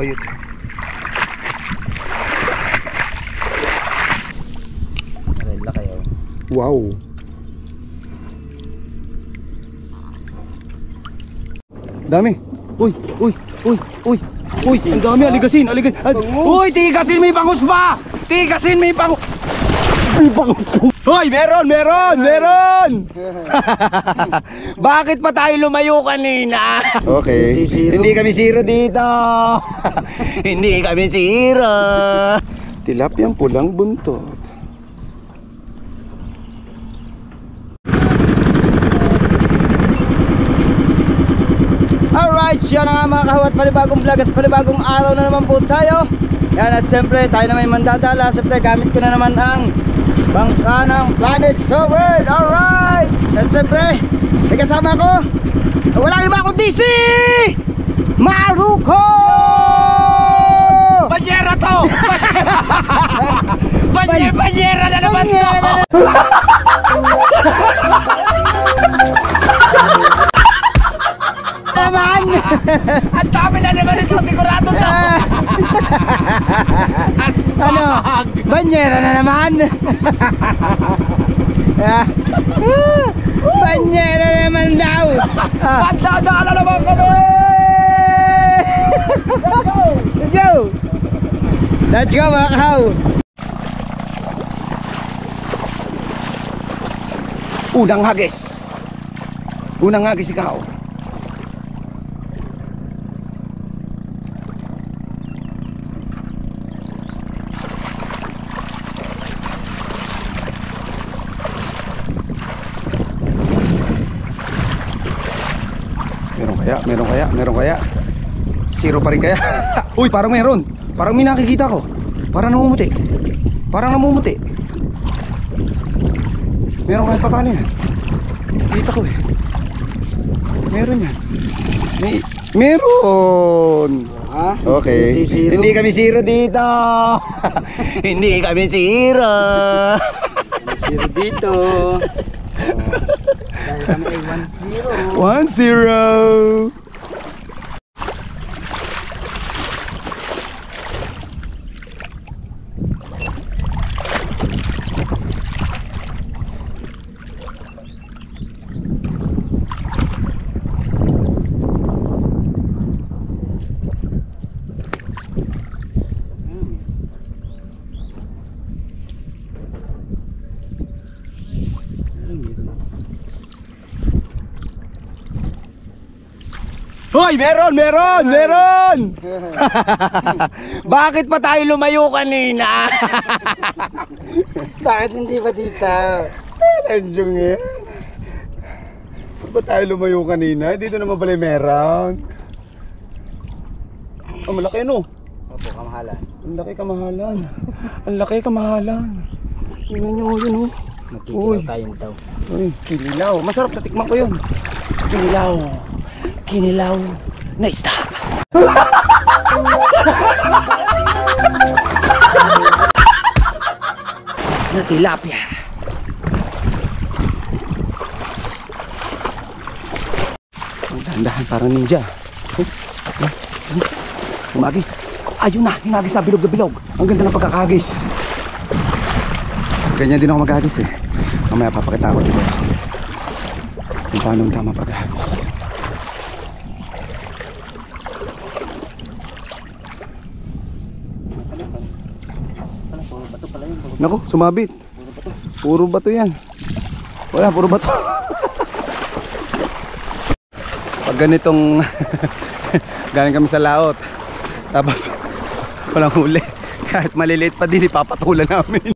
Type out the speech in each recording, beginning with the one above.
Ayun. Laki oh. Wow. Dami. Uy, uy, uy, uy. Uy, ang dami, aligasin, aligasin. Uy, tigasin, may bangus ba? Tigasin, may bangus. May bangus. Uy, meron, meron, meron. Bakit pa tayo lumayo kanina? Okay. Hindi kami zero dito. Hindi kami zero. Tilapiyang pulang buntot. Alright, siya na nga mga kahawat, panibagong vlog at panibagong araw na naman po tayo. Yan, at siyempre tayo na may mandadala. Siyempre gamit ko na naman ang bangka ng Planet Sovereign. Alright, at siyempre may kasama ko, walang iba kundi si Maruko! Banyera to! Banyera na naman to! Naman! Ang dami na naman ito, sigurado to! Ano? Banyera na naman! Banyera na naman daw! Pagdadala naman kami! Let's go! Let's go mga kahaw! Unang hagis! Unang hagis ikaw! Meron kaya? Zero pa rin kaya? Uy, parang meron. Parang may nakikita ko. Parang namumuti. Meron kahit pa paano yan. Kita ko eh. Meron yan. Meron. Okay. Hindi kami zero dito. Hindi kami zero. Zero dito. Dahil kami ay 1-0. 1-0. Hoy, meron! Bakit pa tayo lumayo kanina? Bakit hindi ba dito? Lanjong eh. Bakit pa tayo lumayo kanina? Dito naman pala meron. Ang malaki no? Opo, kamahalan. Ang laki kamahalan. Tingnan nyo yun oh. Magkikilaw tayong taw. Uy, kinilaw. Masarap, natikman ko yun. Kinilaw na isda. Na tilapia. Ang dahan-dahan parang ninja. Humagis. Ayun na, hinagis na, bilog na bilog. Ang ganda ng pagkakagis. Ganyan din ako maghagis eh. Mamaya papakita ko dito kung paano ang tama paghagis. Naku, sumabit. Puro bato yan. Wala, puro bato. Pag ganitong galing kami sa laot, tapos walang huli, kahit maliliit pa din ipapatulan namin.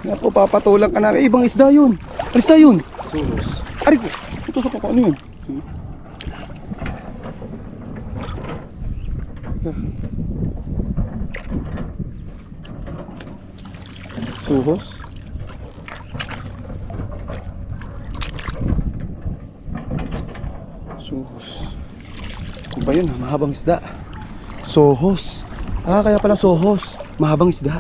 Naku, papatulang ka namin. Ibang isda yun. Isda yun. Suhos. Aray ko! Tutusok ako, ano yun? Suhos? Suhos. Ano ba yun? Mahabang isda. Sohos. Ah, kaya pala sohos. Mahabang isda.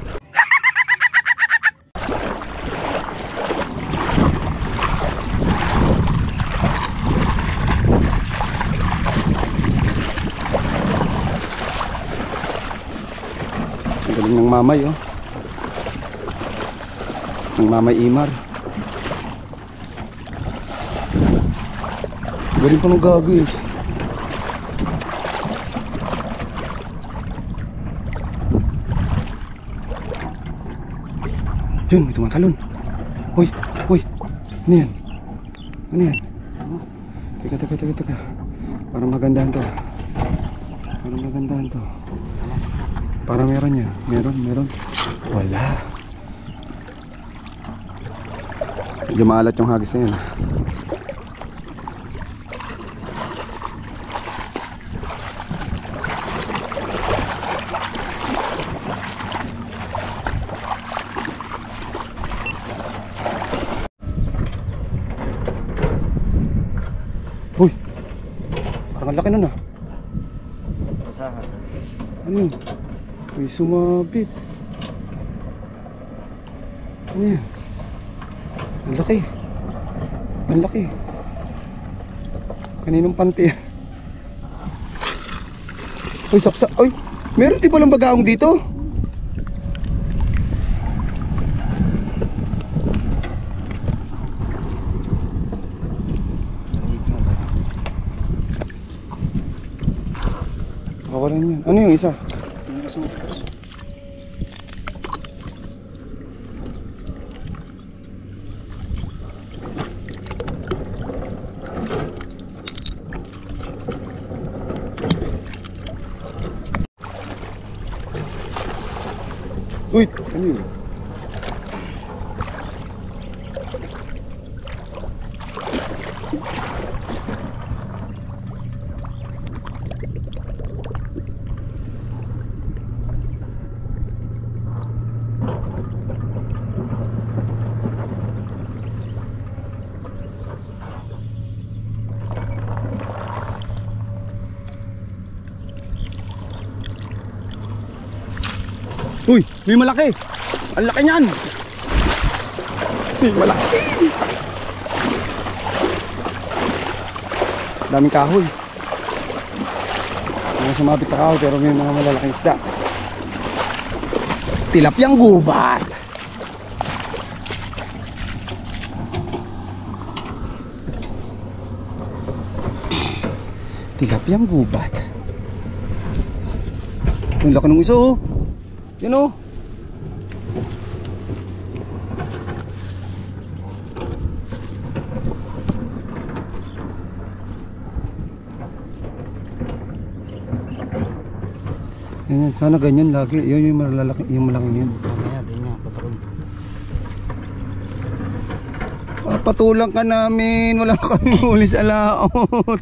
Ang galing ng mamay, oh. Ng mamay Imar. Galing pa ng gagawin. Yun, may tumatalon. Uy, uy. Ano yan? Ano yan? Teka. Parang magandahan to. Parang meron yan. Meron. Wala. Medyo maalat yung hagis na yan. Uy! Parang ang laki nun ah. Basahan. Ano yun? May sumabit. Ano yan? Ang laki. Ang laki. Kaninong panty. Uy, sapsa. Uy! Meron di palang bagaong dito? Kawalan yan. Ano yung isa? Yung suhos. Uy! Ano yun? Uy! May malaki! Ang laki niyan! May malaki! Daming kahoy. Mga sumabit na kahoy pero may mga malalaking isda. Tilapyang gubat! Tilapyang gubat. Ang laki ng isa oh! Yan o. Yan, sana ganyan lagi. Yun yung malalaki, yung malaking yan. Mamaya din niya, patakon. Patulang ka namin. Wala kami huli sa laot.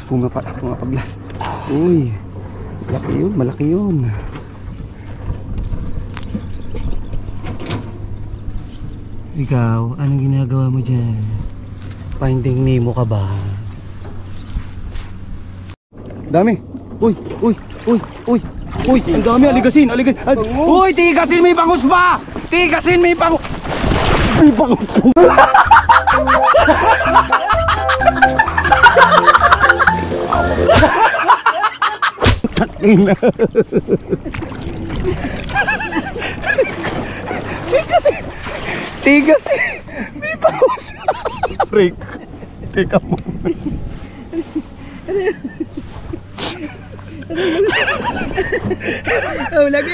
Pumapaglas. Uy, malaki yun. Ikaw, anong ginagawa mo dyan? Finding Nemo ka ba? Dami. Uy, ang dami, aligasin. Uy, tigasin, may bangus ba? May bangus. Tigas may bangus. Rick, teka mo. Oh, lagi.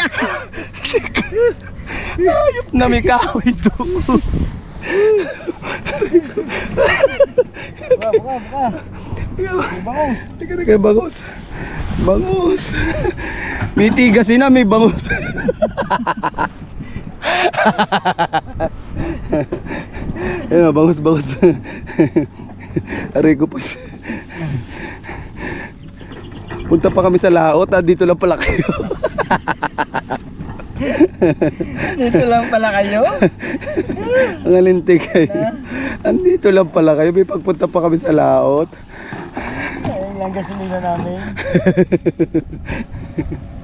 Ayop na may kahoy doon. Buka. Bangus. Teka, bangus. Bangus. May tigasin na, may bangus. Ayun na, bangus. Aray ko po. Punta pa kami sa laot, dito lang pala kayo. Dito lang pala kayo? Ang alintik kayo. Andito lang pala kayo, may pagpunta pa kami sa laot. Ayun lang gasolina namin.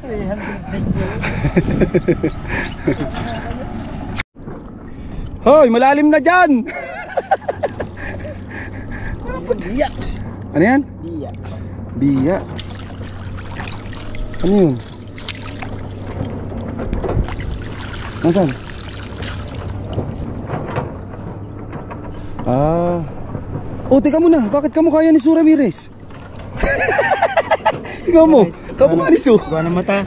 300 digyo. Hoy, malalim na dyan! Biyak. Ano yan? Biyak. Biya. Ano yun? Nasaan? Oh, teka muna. Bakit kamukha yan ni Su Ramirez? Tingnan mo. Kamukha ni Su. Gawa ng mata.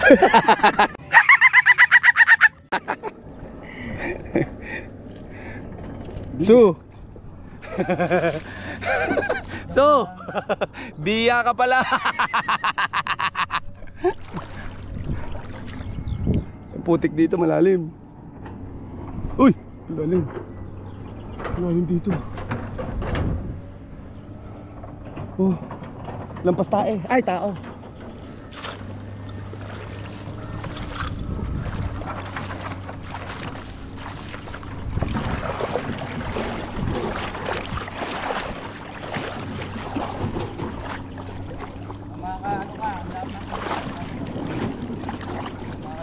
Su. Su. Biya ka pala. Putik dito, malalim. Uy, malalim. Malalim dito. Oh, lampas tae. Ay, tao.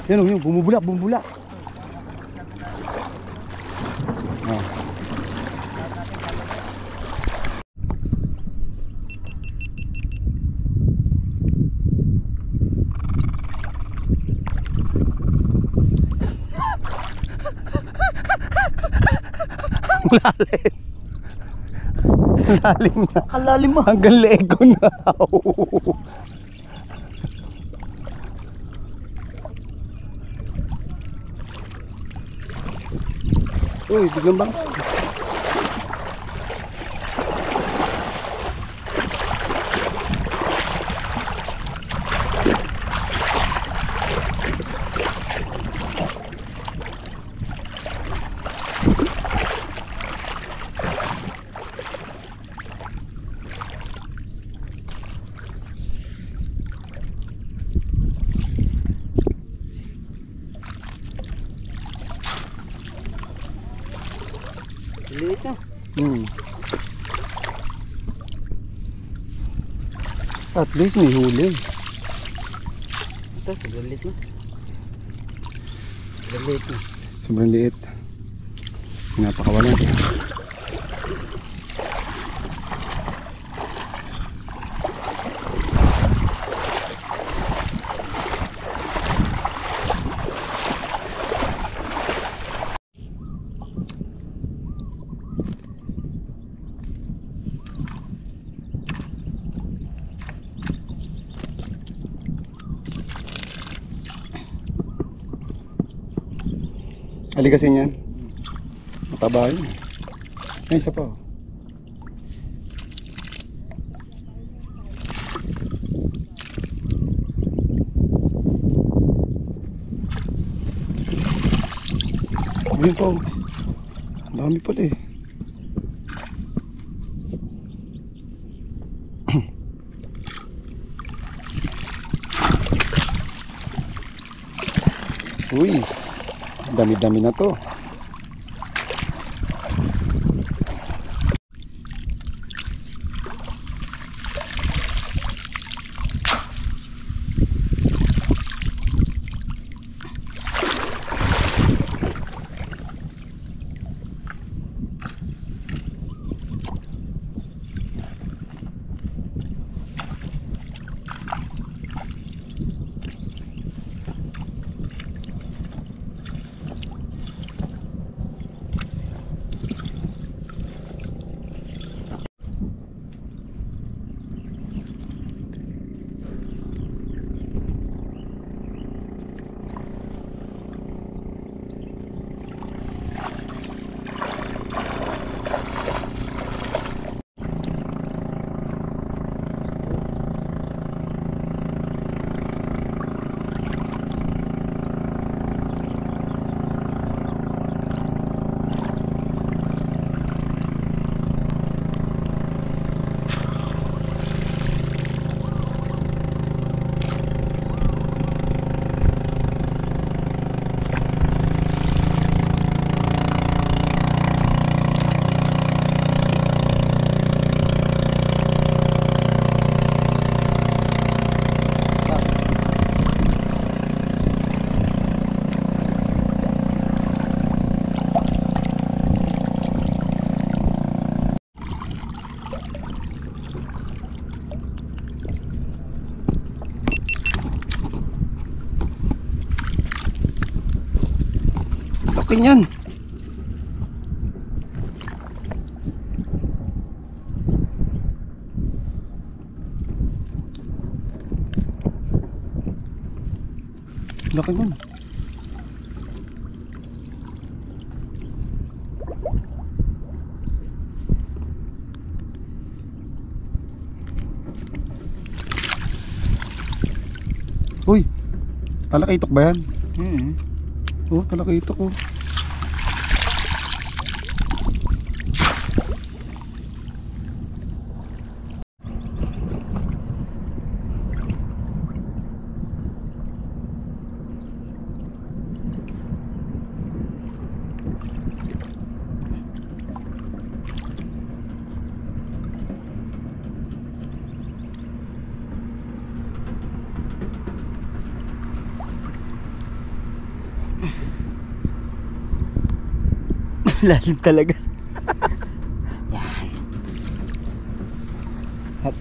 Yan o, yun, bumubulak. Ah. Lalim. Lalim na. Kalalim mo. Hanggang leeg ko na. Uy, biglang bang? Liit na. At least may huli. Ito, sobrang liit na. Sobrang liit na. Sobrang liit. Napakawalan. Aligasin yan. Mataba yun. Ay, isa pa. Ayun pa. Ang dami pala eh. Uy. Dami-dami na to. Laki niyan. Laki nun. Uy, talakitok ba yan? Oh, talakitok oh. Lalim talaga. Yan. Hop.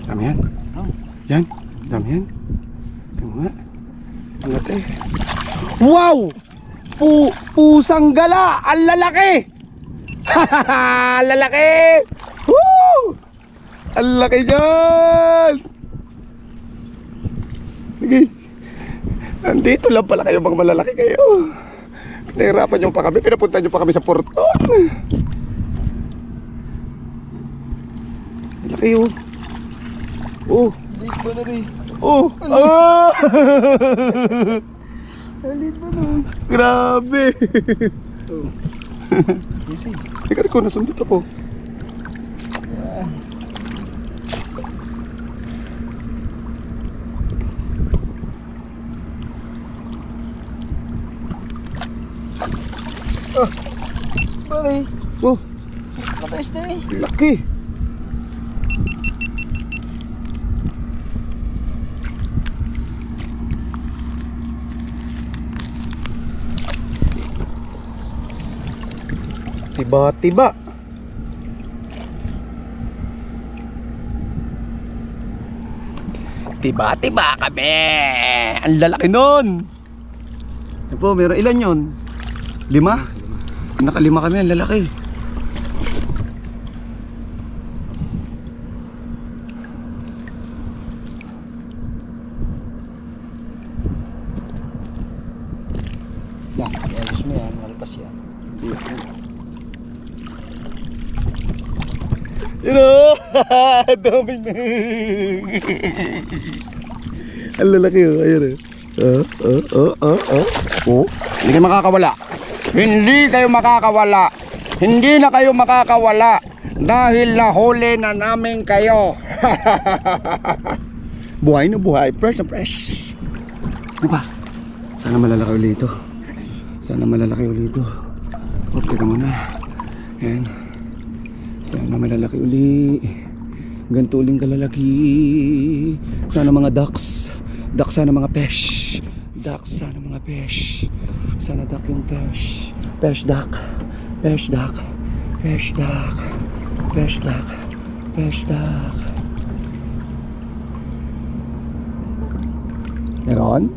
Dami yan. Yan, dami yan. Tingnan nga. Angat eh. Wow! Pusang gala! Ang lalaki! Hahaha! Ang lalaki! Woo! Ang laki dyan! Sige. Nandito lang pala kayo mga malalaki kayo. Pinahirapan nyo pa kami. Pinapunta nyo pa kami sa porton. Ang laki oh. Oh, Alit ba na rin? oh, ah! Alit ba na? Grabe. Oh. Easy. Teka ko, nasundot ako. Yan. Oh, bari. Oh, Mataas na eh. laki. Tiba-tiba. Tiba-tiba kami. Ang lalaki nun. Yan po, meron ilan yun? 5? Nakalima kami, ang lalaki. Yan, ayos mo yan. Malpas yan. Yun o! Dami na! Ang lalaki o, ayun o. Hindi kayo makakawala. Hindi kayo makakawala. Hindi na kayo makakawala. Dahil nahuli na namin kayo. Buhay na buhay. Fresh na fresh. Diba? Sana malalaki ulit ito. Sana malalaki ulit ito. Okay ka muna. Ayan. Sana malalaki uli. Ganito uling kalalaki. Sana mga ducks. Duck sana mga fish. Duck sana mga fish. Sana duck yung fish. Fish duck. Fish duck. Fish duck. Fish duck. Fish duck. Meron?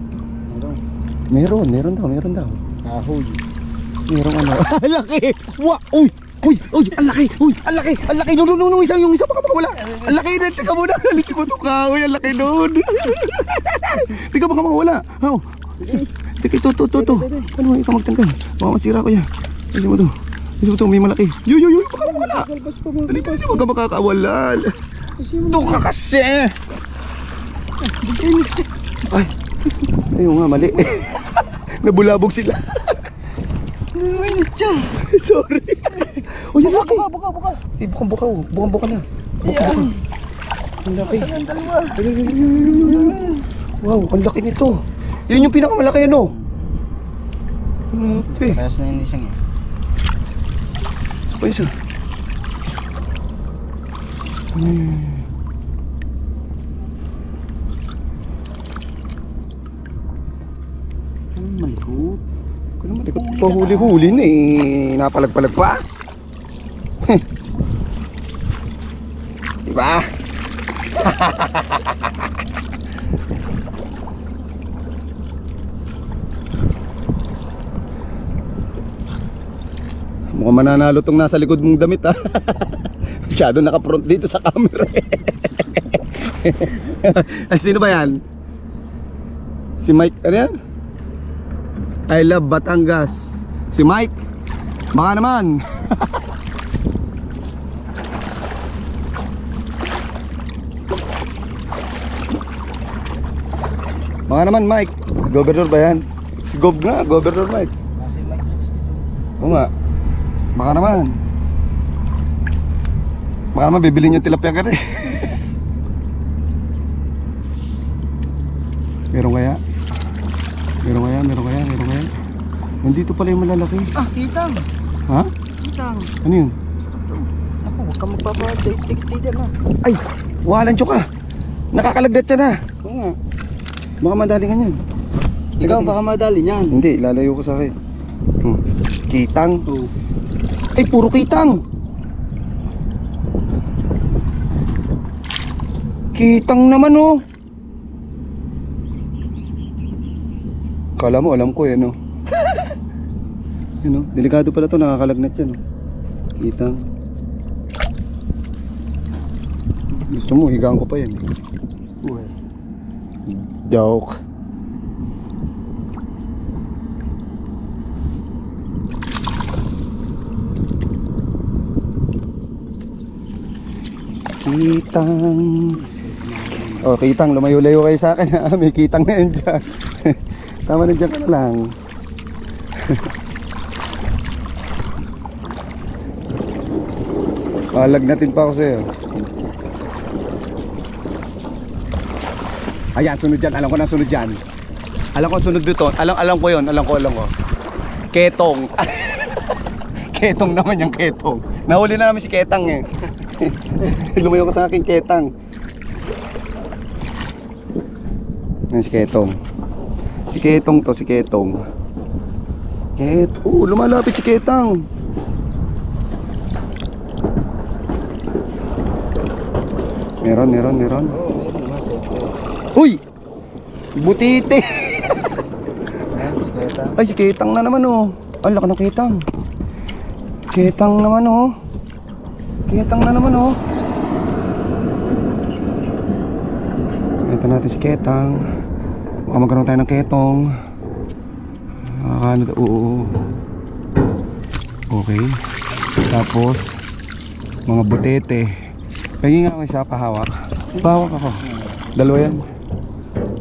Meron daw. Kahoy. Merong ano? Laki! Wow! Uy! Uy! Ang laki! Ang laki! No, yung isa baka makawala! Ang laki na! Teka muna! Alisin mo ito ka! Uy! Ang laki nun! Teka baka makawala! How? Teka ito! Ano ikaw magtanggal? Baka masira ko yan! Alisin mo ito! May malaki! Yo! Baka makawala! Halika! Baka makakawala! Ito ka kasi! Ay! Ayun nga mali! Nabulabog sila! Mainit siya. Sorry. Oh, yung laki. Buka. Eh, bukang-buka na. Yan. Ang laki. Ang dalawa. Wow, ang laki nito. Yun yung pinakamalaki ano. Grabe. Parehas na yun isang eh. Pa isa. Malikot. Kung malikot pa huli-huli na eh. Napalag-palag pa. Diba? Mukhang mananalo tong nasa likod mong damit ha. Masyado naka-front dito sa camera. Ay, sino ba yan? Si Mike, ano yan? I love Batangas. Si Mike, baka naman. Baka naman Mike. Gobernador ba yan? Si Gob nga, Gobernador Mike. Kasi Mike gusto dito. Oo nga. Baka naman. Baka naman bibilin yung tilapia ka rin. Meron kaya? Meron kaya? Meron kaya? Meron kaya? Nandito pala yung malalaki. Ah, kitang. Ha? Kitang. Ano yun? Sarap to. Ako, huwag kang magpapa-date na. Ay! Wahalan ka! Nakakalagdat siya na! Oo nga. Baka madalingan yan. Ikaw baka madali niyan. Hindi, lalayo ko sa akin. Kitang. Oo. Ay, puro kitang! Kitang naman oh! Kala mo, alam ko yan oh. Yun oh, delikado pala to, nakakalagnat yan oh. Kitang. Gusto mo, higaan ko pa yan eh. Uy. Joke. Kitang. Oh, kitang, lumayo-layo kayo sa akin ha. May kitang na yan dyan. Tama na dyan ka na lang. Lagnatin pa ako sa'yo. Ayan, sunod dyan. Alam ko na sunod dyan. Alam ko sunod dito. Alam ko yun. Alam ko. Ketong. Ketong naman yung ketong. Nahuli na namin si Ketang eh. Lumayo ka sa akin, Ketang. Yan si Ketong. Si Ketong to, si Ketong. Lumalapit si Ketang. Meron. Oo, meron nga sa ito. Uy! Butite! Ayan, si Ketang. Ay, si Ketang na naman oh. Ang laki ng Ketang. Ketang naman oh. Ketang na naman oh. Ito natin si Ketang. Baka magkaroon tayo ng ketong. Ano to? Oo. Okay. Tapos mga butete. Paging nga ako isa, pahawak. Pahawak ako. Dalawa yan.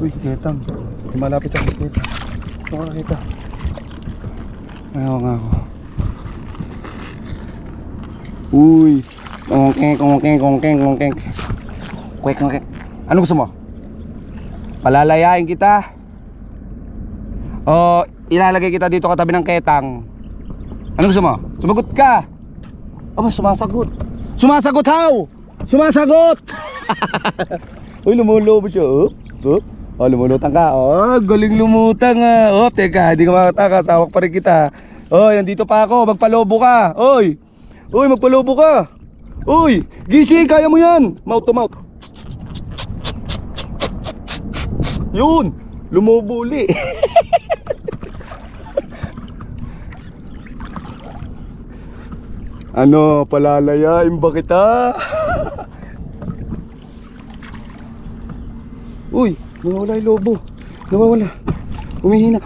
Uy, si Ketang. Malapit sa Ketang. Ito ka nakita. Ayaw nga ako. Uy. Kongkeng. Kwek. Ano gusto mo? Palalayain kita. O ilalagay kita dito katabi ng Ketang. Ano gusto mo? Sumagot ka. Aba, sumasagot. Sumasagot how? Sumasagot. Uy, lumulubos siya. Oh, lumulutang ka. Oh, galing lumutang ah. Oh, teka, hindi ka makatakas. Hawak pa rin kita. Oy, nandito pa ako. Magpalobo ka. Oy, magpalobo ka. Uy, gising, kaya mo yan. Mouth to mouth. Yun, lumobo uli. Ano, palalayain ba kita? Uy, nawawala yung lobo. Nawawala. Umihina.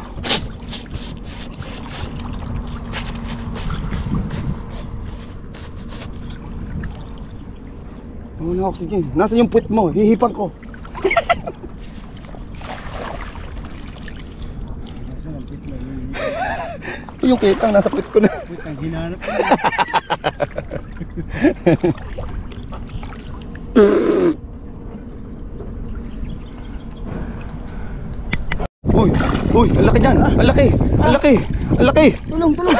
Nawawala oxygen. Nasaan yung puwet mo? Hihipang ko. Yung Ketang, nasa puwet ko na. Ang hinanap ko. Uy, uy, ang laki dyan. Ang laki, ang laki, ang laki. Tulong, tulong.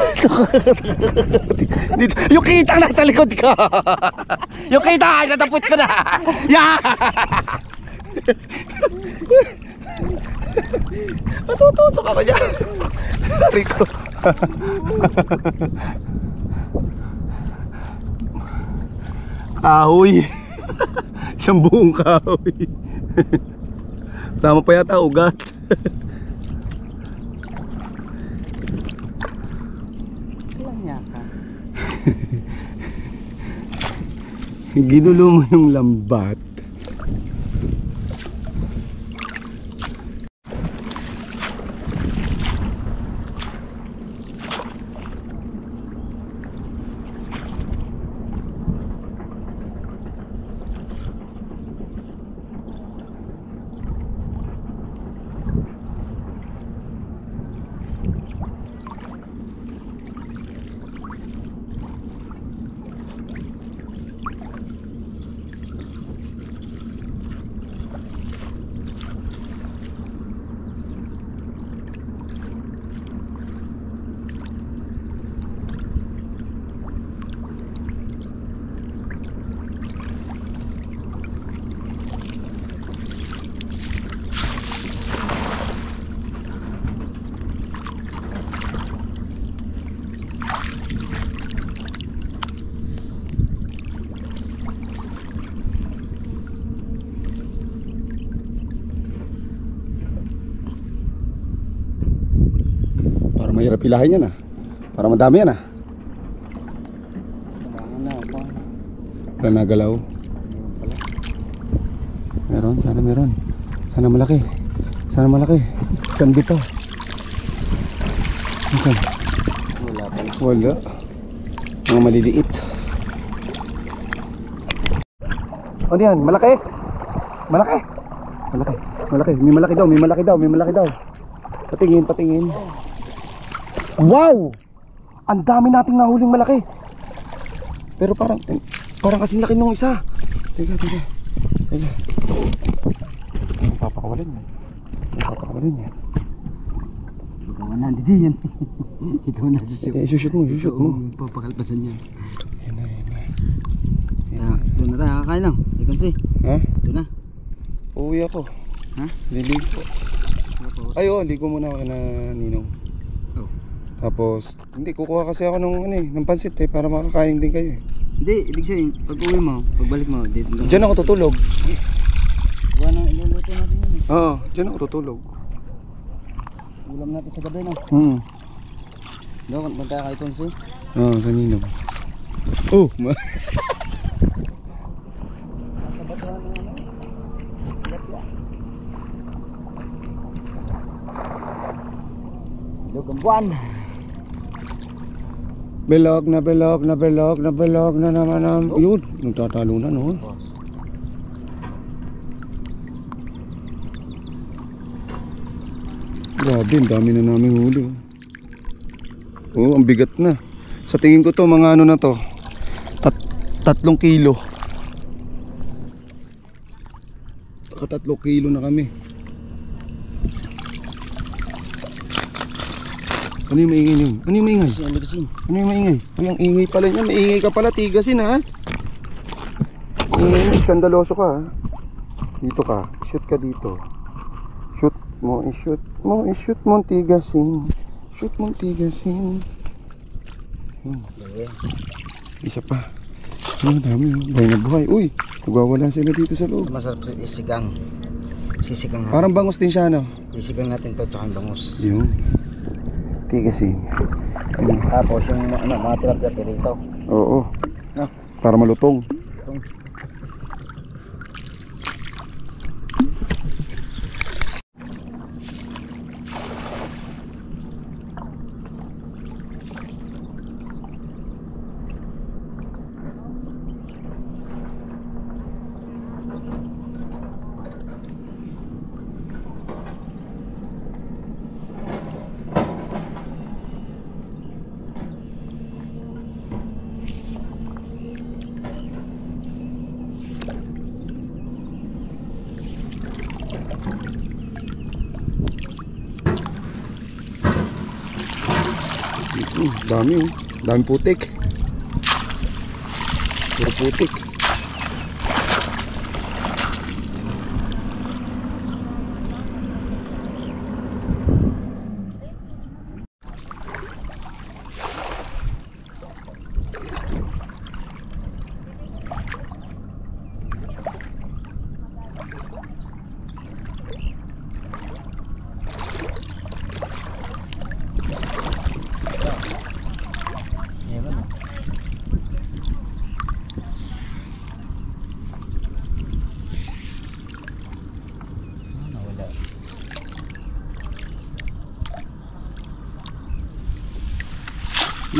Dito, yung kita nasa likod ko. Yung kita, natapot ko na. Yeah! Matutusok ako dyan. Sorry ko. Kahoy. Isang buong kahoy. Sama pa yata ugat. Ilang yaka. Ginulo mo yung lambat. Mahirap pilahin yan para madami yan Wala nagalaw. Meron, sana meron. Sana malaki. Sana malaki. Saan dito? Saan? Wala pa. Wala. Mga maliliit. Ano yan? Malaki? Malaki? Malaki. Malaki. May malaki daw. May malaki daw. May malaki daw. Patingin, patingin. Wow! Ang dami nating nahuling malaki. Pero parang kasing laki nung isa. Teka. Papakawalin yan. Papakawalin yan. Ikaw na, hindi yan. Ikaw na sa shoot. Shoot mo. Papakalpasan yan. Yan na. Doon na tayo, kakain lang. You can see. Ha? Doon na. Uuwi ako. Ha? Liligo. Tapos? Ay, ligo muna ako na Ninong. Oh. Tapos, hindi, kukuha kasi ako ng pansit para makakain din kayo Hindi, ibig sabihin, pag uwi mo, pagbalik mo, dito. Diyan ako tutulog. Gawa nang iluluto natin yun Oo, diyan ako tutulog. Ulam natin sa gabi, no? Doon, punta tayo kay Tonsi. Oo, sa Ninong. Oh! Lugang buwan. Belog na naman. Yun, nagtatalo na, no? Boss. Grabe, ang dami na namin huli. Oh, ang bigat na. Sa tingin ko to, mga ano na to. 3 kilo. 3 kilo na kami. Ano yung maingay yun? Ano yung maingay? Ano yung maingay? Ay, ang ingay pala niya. Maingay ka pala, tigasin ha. Skandaloso ka ha. Dito ka. Shoot ka dito. Shoot mo, i-shoot mo, tigasin. Shoot mo, tigasin. Isa pa. Ang dami. Buhay na buhay. Uy, nagwawala sila dito sa loob. Masarap sa isigang. Sisigang natin. Parang bangus din siya, no? Sisigang natin to, tsaka ang bangus. Yun. Tigasin. Tapos yung mga tilapia rito. Oo. No? Para malutong. Dami oh. Dami putik. Puro putik.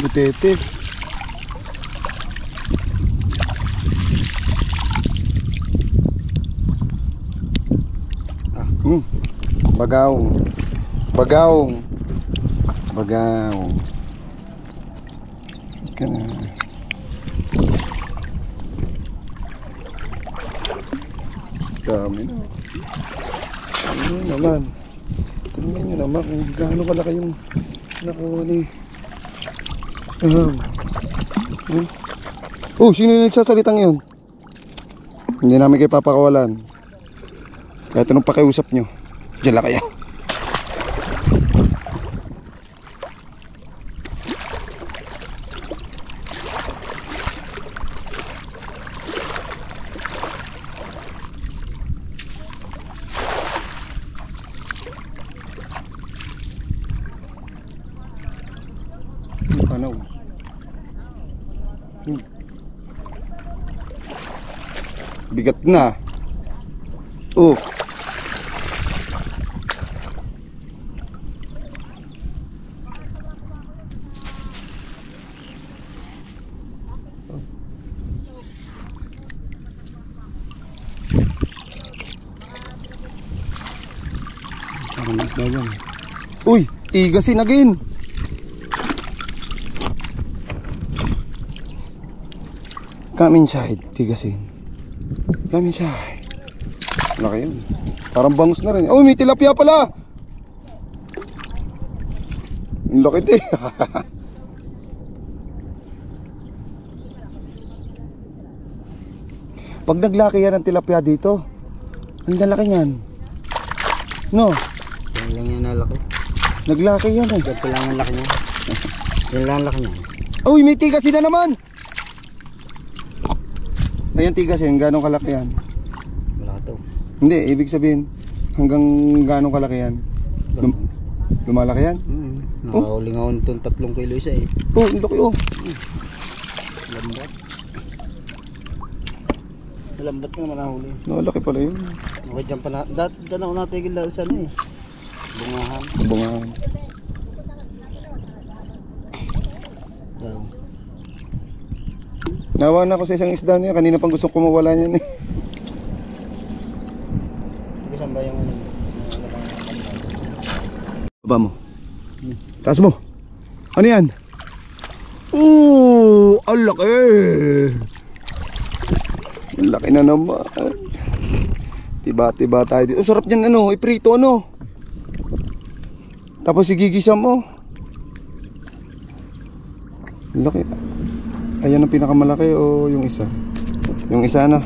Butete. Bagaong. Bagaong. Bagaong. Kana. Dami na. Ano naman? Tingnan nyo naman kung gaano kalaki yung nakahuli. Oh, sino yung nagsasalitang yun? Hindi namin kayo papakawalan. Kahit anong pakiusap nyo, diyan lang kaya. Panaw. Bigat na. Oh. Uy, tigasin again. Come inside, tigasin. Come inside. Laki yun. Parang bangus na rin. Oh, may tilapia pala. Ang laki din. Pag naglaki yan ang tilapia dito, ang lalaki niyan. No? Yan lang yan nalaki. Naglaki yan eh. Ganito lang ang laki niya. Yan lang ang laki niya. Uy, may tigasin na naman. Ayan tigasin, gano'ng kalaki yan? Wala to. Hindi, ibig sabihin hanggang gano'ng kalaki yan? Lumalaki yan? Nakahuli nga ako nitong 3 kilo isa eh. Oh, ang laki oh. Lambat. Lambat ka naman nahuli. Nakalaki pala yun. Okay, dyan pa na. Dyan ako natigil dahil sa ano eh. Bungahan. Bungahan. Wow. Nawa na ako sa isang isda niya. Kanina pang gusto ko mawala niyan eh. Saan ba yung ano? Baba mo. Taas mo. Ano yan? Oo, ang laki. Ang laki na naman. Tiba-tiba tayo dito. Ang sarap niyan ano, iprito ano. Tapos igigisa mo. Ang laki. Ayan ang pinakamalaki o yung isa? Yung isa na.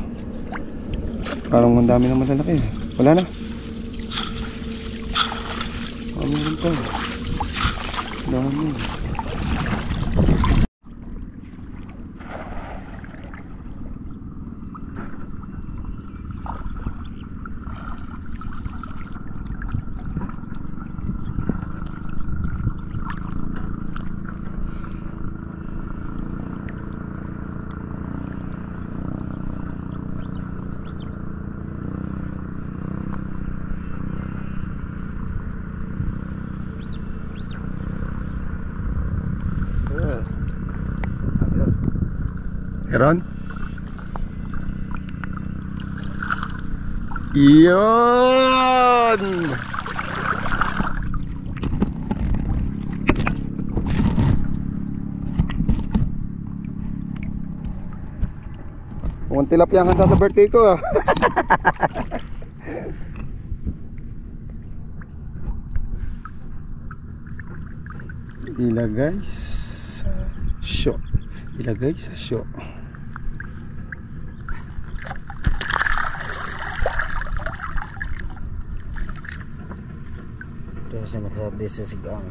Parang ang dami na malalaki. Wala na. Meron pa. Dami. Meron? Iyon! Mukhang tilapia ang handa sa birthday ko ah. Tila guys. sa show. Ilagay sa show. Ito kasi masarap din sa sigang.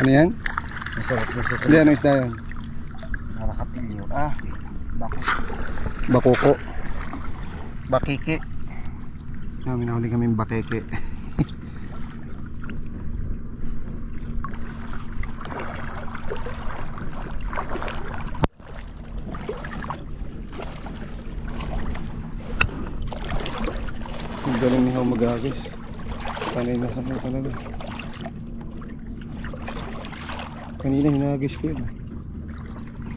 Ano yan? Masarap din sa Hindi, sigang. ano isda yan? Nakakatilyo. Bako. Bakoko. Bakiki. Minahuli kami yung bakeke. Ang galing ni How mag-agis. Sanay na sanay talaga. Kanina hinagis ko yun.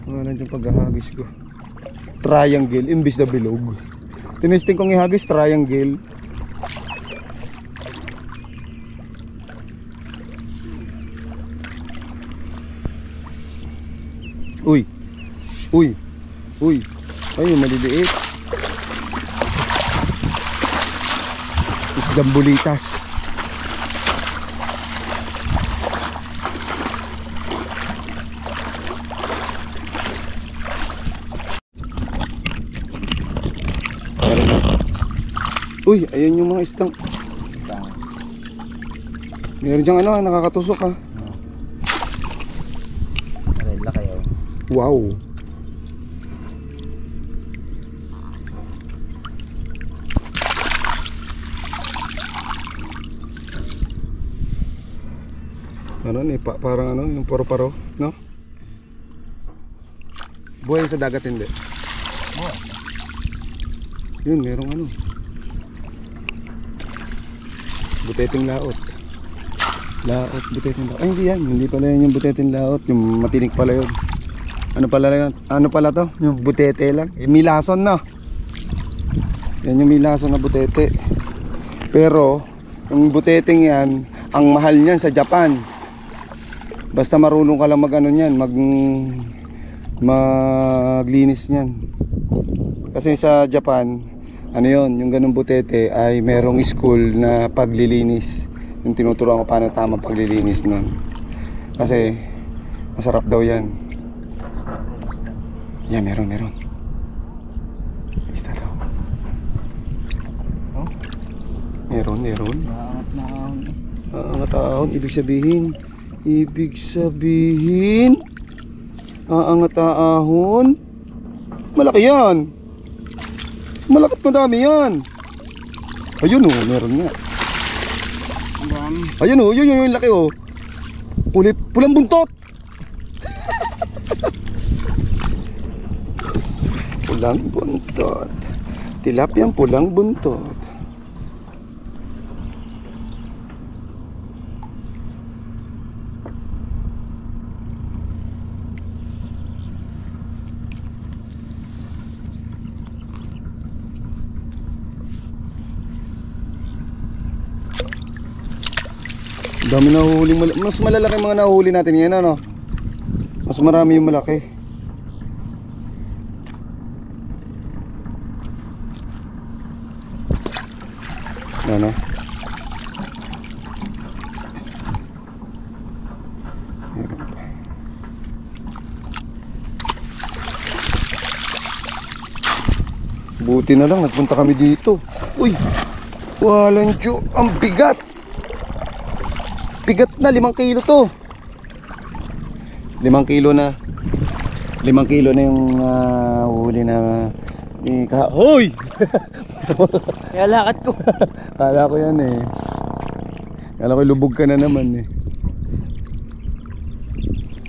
Ano nandiyan paghahagis ko. Triangle imbis na bilog. Tinesting kong ihagis triangle. Uy. Uy. Uy. Ay, maliliit. Isdang bulitas. Uy, ayan yung mga isdang. Meron diyang ano, nakakatusok ha. Marila kayo. Wow. Ano ni parang ano yung paro-paro, no? Buhay sa dagat hindi. Buhay. Yun, merong ano. Buteteng laot. Laot, buteteng laot. Ay, hindi yan. Hindi pala yan yung buteteng laot. Yung matinik pala yun. Ano pala yun? Ano pala to? Yung butete lang. Yung milason, no? Yan yung milason na butete. Pero, yung buteteng yan, ang mahal niyan sa Japan. Basta marunong ka lang mag ano niyan, maglinis niyan. Kasi sa Japan, ano yon, yung ganung butete ay merong school na paglilinis. Yung tinuturuan ko paano tama paglilinis nun. Kasi masarap daw yan. Yeah, meron. Isda daw. Oh? Meron. Maangat na ahon. Aangat ahon, ibig sabihin aangat ahon. Malaki yan. Malapit madami yan. Ayun oh, meron nga. Ayun oh, yun yung laki oh. Pulang buntot. Pulang buntot. Tilapiyang pulang buntot. Dami na huli, mas malalaki mga nahuli natin yan, ano? Mas marami yung malaki. Ano? Meron pa. Buti na lang nagpunta kami dito. Uy! Walang Diyo, ang bigat! Bigat na, 5 kilo to. 5 kilo na. 5 kilo na yung huli na Hoy! Kaya lakad ko. Kala ko yan eh. Kala ko lubog ka na naman eh.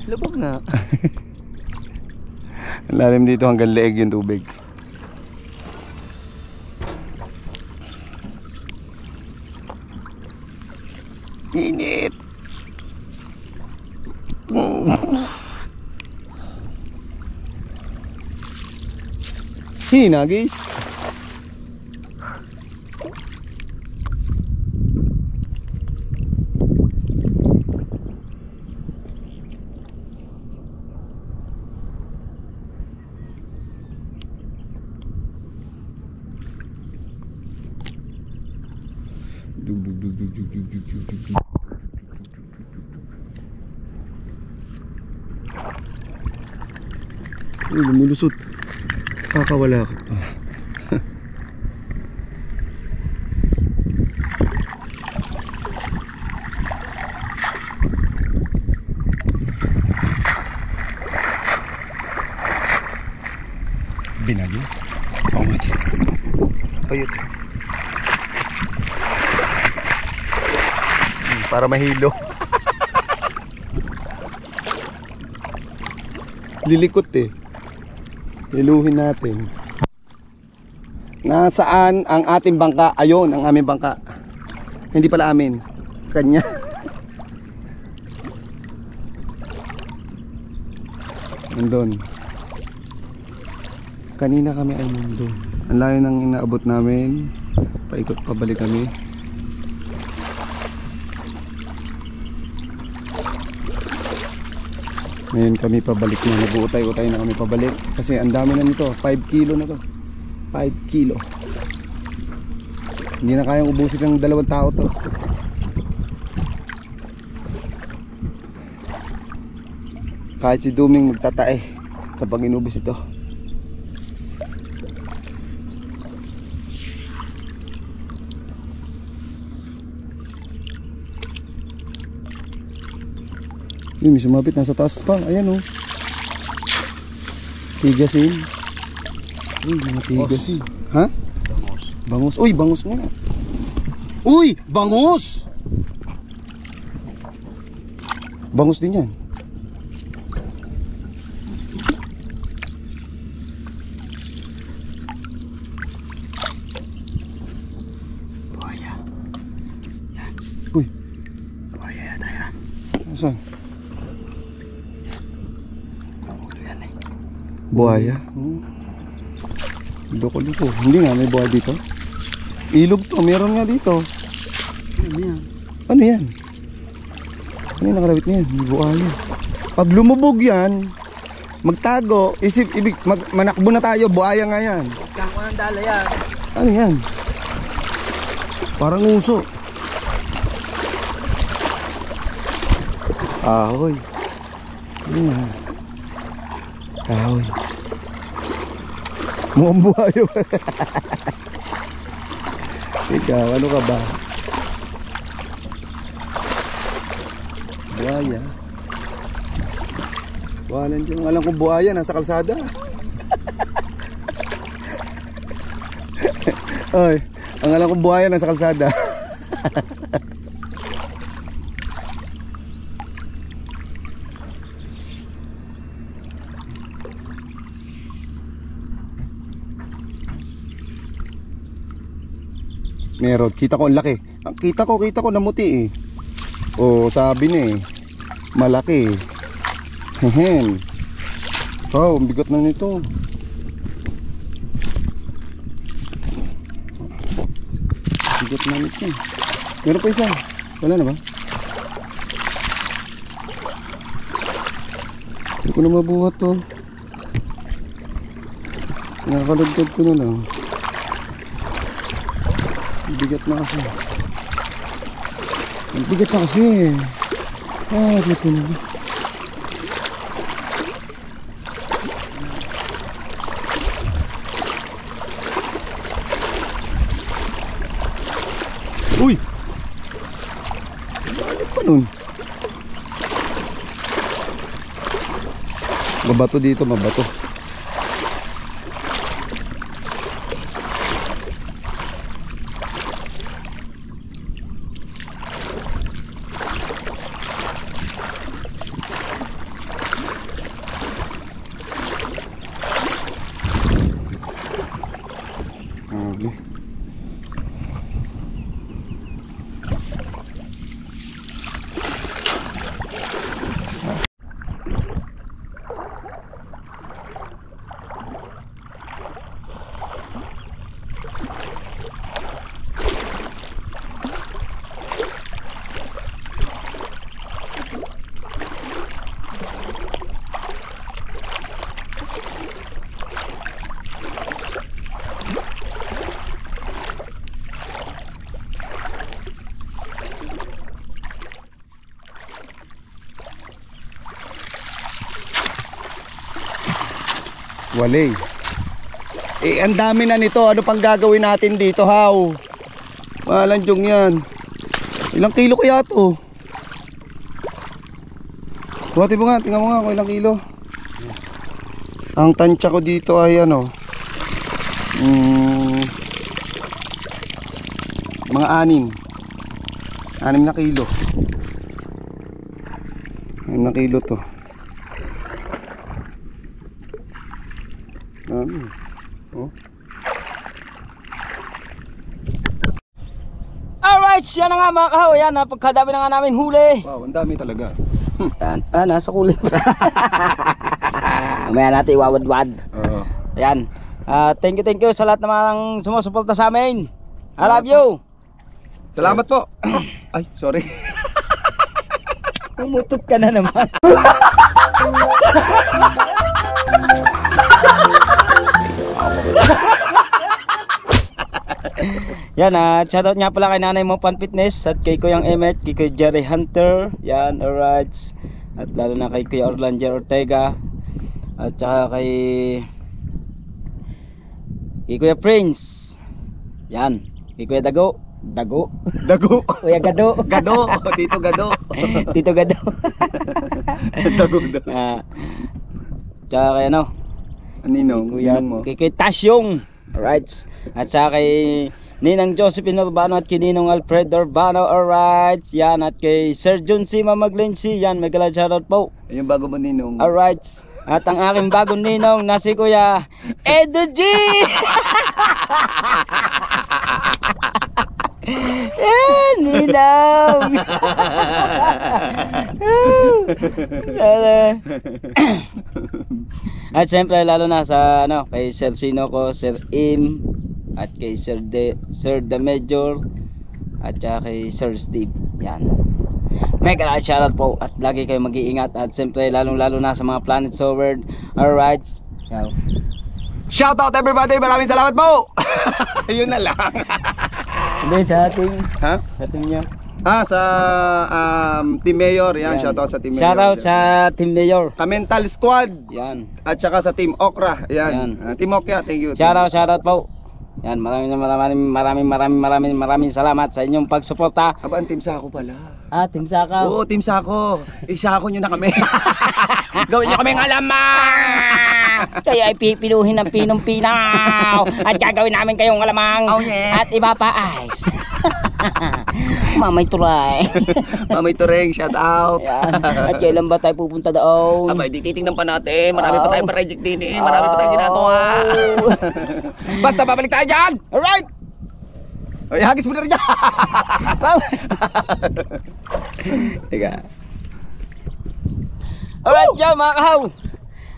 Lubog nga. Ang lalim dito hanggang leeg yung tubig. Init. Hina guys. Uy, lumulusot. Kakawala ka pa. Binagyo? Oo nga dito. Payot. Para mahilo. Lilikot eh. Hiluhin natin. Nasaan ang ating bangka? Ayun, ang aming bangka. Hindi pala amin. Kanya. Nandun. Kanina kami ay nandun. Ang layo nang inaabot namin. Paikot pabalik kami. Ngayon kami pabalik na. Nag-uutay-utay na kami pabalik. Kasi ang dami na nito. 5 kilo na to. 5 kilo. Hindi na kayang ubusin ng 2 tao to. Kahit si Duming magtatae kapag inubos ito. Yun, may sumapit, nasa taas pa. Ayan o. Tigasin. Uy, mga tigasin. Ha? Bangus. Bangus. Uy, bangus nga. Uy, bangus! Bangus din yan. Buhaya. Yan. Uy. Buhaya yata yan. Saan? Buhaya? Loko-loko. Hindi nga, may buhaya dito. Ilog to, meron nga dito. Ano yan? Ano yan? Ano yung nakalawit niyan? May buhaya. Pag lumubog yan, magtago, manakbo na tayo, buhaya nga yan. Kako ng dala yan. Ano yan? Parang uso. Ahoy. Ano yan? Ahoy. Mukhang buhayo. Ikaw, ano ka ba? Buhaya. Walan dyan. Alam kong buhaya, nasa kalsada. Oy, ang alam kong buhaya, nasa kalsada. Meron, kita ko ang laki. Kita ko namuti eh. Oh, sabi na eh. Malaki. Hehem. Oh, ang bigat na nito. Bigat na nito. Meron pa isa. Wala na ba? Hindi ko na mabuhat to. Nakakalagkad ko na lang. Bigat na kasi. Bigat na kasi. Dito na. Uy! Ano pa nun? Mabato dito, mabato. Wale. Eh, ang dami na nito. Ano pang gagawin natin dito, Haw? Malandyong yan. Ilang kilo kaya to? Buhati mo nga, tingnan mo nga kung ilang kilo. Ang tansya ko dito ay ano, mga 6 na kilo. 6 na kilo to. Oh. Alright, yan na nga mga kahaw. Yan, napagkadami na nga namin huli. Wow, ang dami talaga. Yan, nasa kulit. Mamaya natin iwawadwad. Oo. Ayan. Thank you sa lahat ng sumusuporta sa amin. I love you. Salamat po. Ay, sorry. Umutot ka na naman. Yan, shoutout nga pala kay Nanay Mo Pan Fitness at kay Kuyang Emmet, kay Kuya Jerry Hunter. Yan, alright. At lalo na kay Kuya Orlander Ortega. At saka kay Kuya Prince. Yan, kay Kuya Dago. Dago. Kuya Gado. Gado. Tito Gado. Tito Gado. Dago. Tsaka kay ano? Anino? Kuya, kay Tasyong. Alright. At saka kay Ninang Josephine Urbano at kay Ninong Alfred Urbano. Alright. Yan. At kay Sir John C. Mamaglensi. Yan. May galad shoutout po. Ayun bago mo Ninong. Alright. At ang aking bagong ninong na si Kuya Edo G. Ninong. At siyempre lalo na sa ano, kay Sir Sinoco, Sir Im, at kay Sir The Major, at saka kay Sir Steve. Yan. Mega shoutout po at lagi kayo mag-iingat at siyempre lalong lalo na sa mga Planet Sovereign. Alright. Ciao. Shout out everybody. Maraming salamat po. Yun na lang. Hindi sa ating Ha? sa team niyo. Sa Team Mayor. Yan, shout out sa Team Mayor. Shoutout sa Team Mayor. Ka-Mental Squad. Yan. At saka sa Team Okra. Yan. Team Okra, thank you. Shoutout po. Yan, maraming salamat sa inyong pagsuporta. Aba, ang Team Sako pala. Team Sakaw. Oo, Team Sako. Isako nyo na kami. Gawin nyo kaming alamang. Kaya ipipiluhin ng pinong-pinaw at gagawin namin kayong alamang. Oh, yeah. At iba pa ice. Mamay turay. Mamay Tureng, shout out. Yan. At kailan ba tayo pupunta doon? Aba, di titingnan pa natin. Marami pa tayong project din eh. Marami pa tayong ginagawa. Basta babalik tayo dyan. Alright. Ay, hagis mo na rin dyan. Teka. Alright, ciao mga kahaw.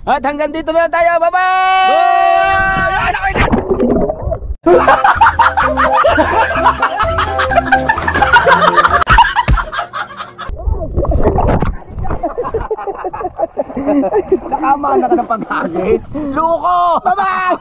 At hanggang dito na tayo. Bye-bye! Nakama na ka ng paghagis. Luko! Bye-bye!